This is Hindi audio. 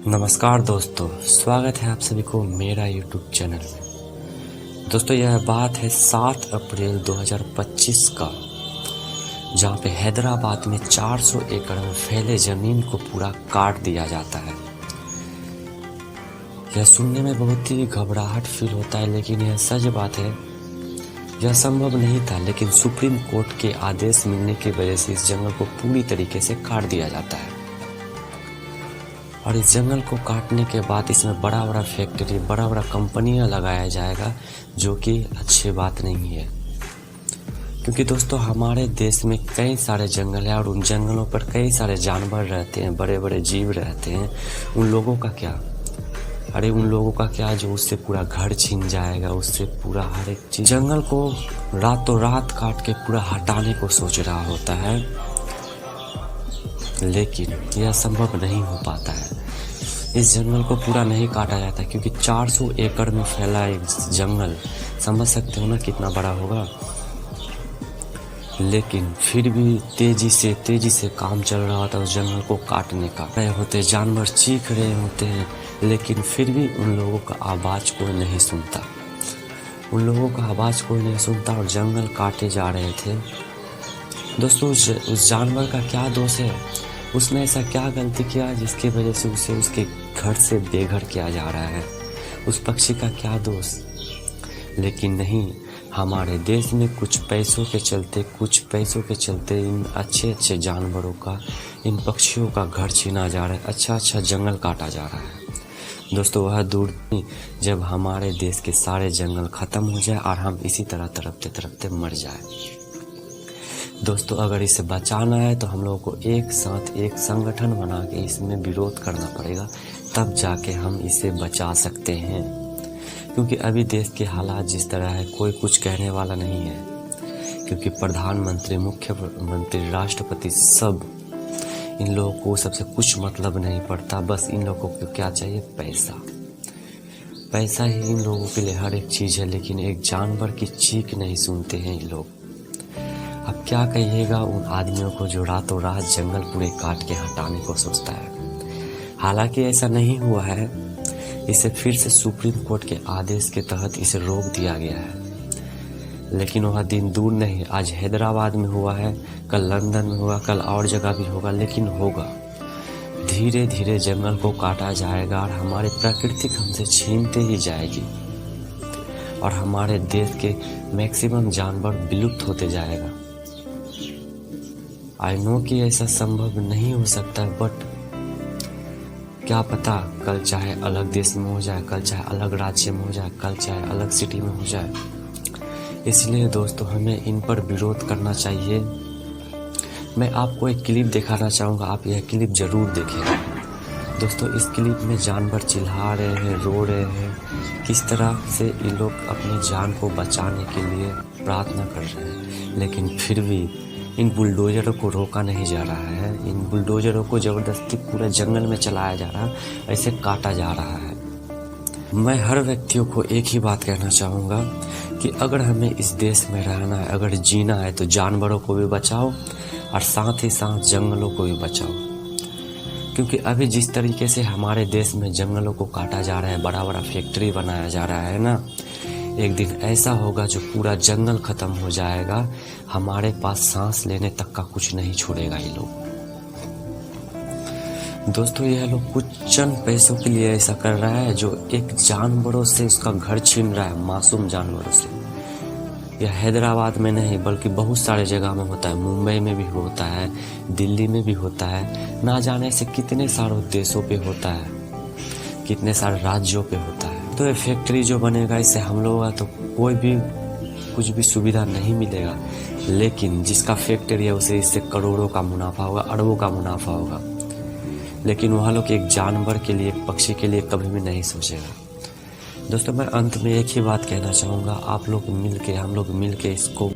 नमस्कार दोस्तों, स्वागत है आप सभी को मेरा YouTube चैनल में। दोस्तों यह बात है 7 अप्रैल 2025 का, जहां पे हैदराबाद में 400 एकड़ में फैले जमीन को पूरा काट दिया जाता है। यह सुनने में बहुत ही घबराहट फील होता है, लेकिन यह सच बात है। यह संभव नहीं था, लेकिन सुप्रीम कोर्ट के आदेश मिलने की वजह से इस जंगल को पूरी तरीके से काट दिया जाता है। और इस जंगल को काटने के बाद इसमें बड़ा बड़ा फैक्ट्री, बड़ा बड़ा कंपनियां लगाया जाएगा, जो कि अच्छी बात नहीं है। क्योंकि दोस्तों हमारे देश में कई सारे जंगल हैं और उन जंगलों पर कई सारे जानवर रहते हैं, बड़े बड़े जीव रहते हैं। उन लोगों का क्या? अरे उन लोगों का क्या जो उससे पूरा घर छीन जाएगा, उससे पूरा हर एक चीज। जंगल को रातों रात काट के पूरा हटाने को सोच रहा होता है, लेकिन यह संभव नहीं हो पाता है। इस जंगल को पूरा नहीं काटा जाता, क्योंकि 400 एकड़ में फैला एक जंगल, समझ सकते हो ना कितना बड़ा होगा। लेकिन फिर भी तेजी से काम चल रहा होता है उस जंगल को काटने का। रहे होते जानवर चीख रहे होते हैं, लेकिन फिर भी उन लोगों का आवाज कोई नहीं सुनता। और जंगल काटे जा रहे थे। दोस्तों उस जानवर का क्या दोष है? उसने ऐसा क्या गलती किया जिसकी वजह से उसे उसके घर से बेघर किया जा रहा है? उस पक्षी का क्या दोष? लेकिन नहीं, हमारे देश में कुछ पैसों के चलते इन अच्छे जानवरों का, इन पक्षियों का घर छीना जा रहा है, अच्छा जंगल काटा जा रहा है। दोस्तों वह दूर नहीं जब हमारे देश के सारे जंगल खत्म हो जाए और हम इसी तरह तड़पते मर जाए। दोस्तों अगर इसे बचाना है तो हम लोगों को एक साथ एक संगठन बना के इसमें विरोध करना पड़ेगा, तब जाके हम इसे बचा सकते हैं। क्योंकि अभी देश के हालात जिस तरह है, कोई कुछ कहने वाला नहीं है। क्योंकि प्रधानमंत्री, मुख्यमंत्री, राष्ट्रपति सब, इन लोगों को सबसे कुछ मतलब नहीं पड़ता। बस इन लोगों को क्या चाहिए? पैसा ही इन लोगों के लिए हर एक चीज़ है। लेकिन एक जानवर की चीख नहीं सुनते हैं ये लोग। अब क्या कहिएगा उन आदमियों को जो रातों रात जंगल पूरे काट के हटाने को सोचता है। हालांकि ऐसा नहीं हुआ है, इसे फिर से सुप्रीम कोर्ट के आदेश के तहत इसे रोक दिया गया है। लेकिन वह दिन दूर नहीं, आज हैदराबाद में हुआ है, कल लंदन में हुआ, कल और जगह भी होगा। लेकिन होगा, धीरे धीरे जंगल को काटा जाएगा और हमारी प्रकृति हमसे छीनते ही जाएगी और हमारे देश के मैक्सिमम जानवर विलुप्त होते जाएगा। आई नो कि ऐसा संभव नहीं हो सकता, बट क्या पता कल चाहे अलग देश में हो जाए, कल चाहे अलग राज्य में हो जाए, कल चाहे अलग सिटी में हो जाए। इसलिए दोस्तों हमें इन पर विरोध करना चाहिए। मैं आपको एक क्लिप दिखाना चाहूँगा, आप यह क्लिप जरूर देखें। दोस्तों इस क्लिप में जानवर चिल्ला रहे हैं, रो रहे हैं, किस तरह से ये लोग अपनी जान को बचाने के लिए प्रार्थना कर रहे हैं। लेकिन फिर भी इन बुलडोजरों को रोका नहीं जा रहा है। इन बुलडोजरों को ज़बरदस्ती पूरे जंगल में चलाया जा रहा है, ऐसे काटा जा रहा है। मैं हर व्यक्तियों को एक ही बात कहना चाहूँगा कि अगर हमें इस देश में रहना है, अगर जीना है, तो जानवरों को भी बचाओ और साथ ही साथ जंगलों को भी बचाओ। क्योंकि अभी जिस तरीके से हमारे देश में जंगलों को काटा जा रहा है, बड़ा बड़ा फैक्ट्री बनाया जा रहा है ना, एक दिन ऐसा होगा जो पूरा जंगल खत्म हो जाएगा, हमारे पास सांस लेने तक का कुछ नहीं छोड़ेगा ये लोग। दोस्तों यह लोग कुछ चंद पैसों के लिए ऐसा कर रहा है, जो एक जानवरों से उसका घर छीन रहा है, मासूम जानवरों से। यह हैदराबाद में नहीं बल्कि बहुत सारे जगह में होता है, मुंबई में भी होता है, दिल्ली में भी होता है, ना जाने से कितने सारे देशों पे होता है, कितने सारे राज्यों पे होता है। तो ये फैक्ट्री जो बनेगा, इससे हम लोगों का तो कोई भी कुछ भी सुविधा नहीं मिलेगा। लेकिन जिसका फैक्ट्री है उसे इससे करोड़ों का मुनाफा होगा, अरबों का मुनाफा होगा। लेकिन वह लोग एक जानवर के लिए, एक पक्षी के लिए कभी भी नहीं सोचेगा। दोस्तों मैं अंत में एक ही बात कहना चाहूँगा, आप लोग मिल के, हम लोग मिल के इसको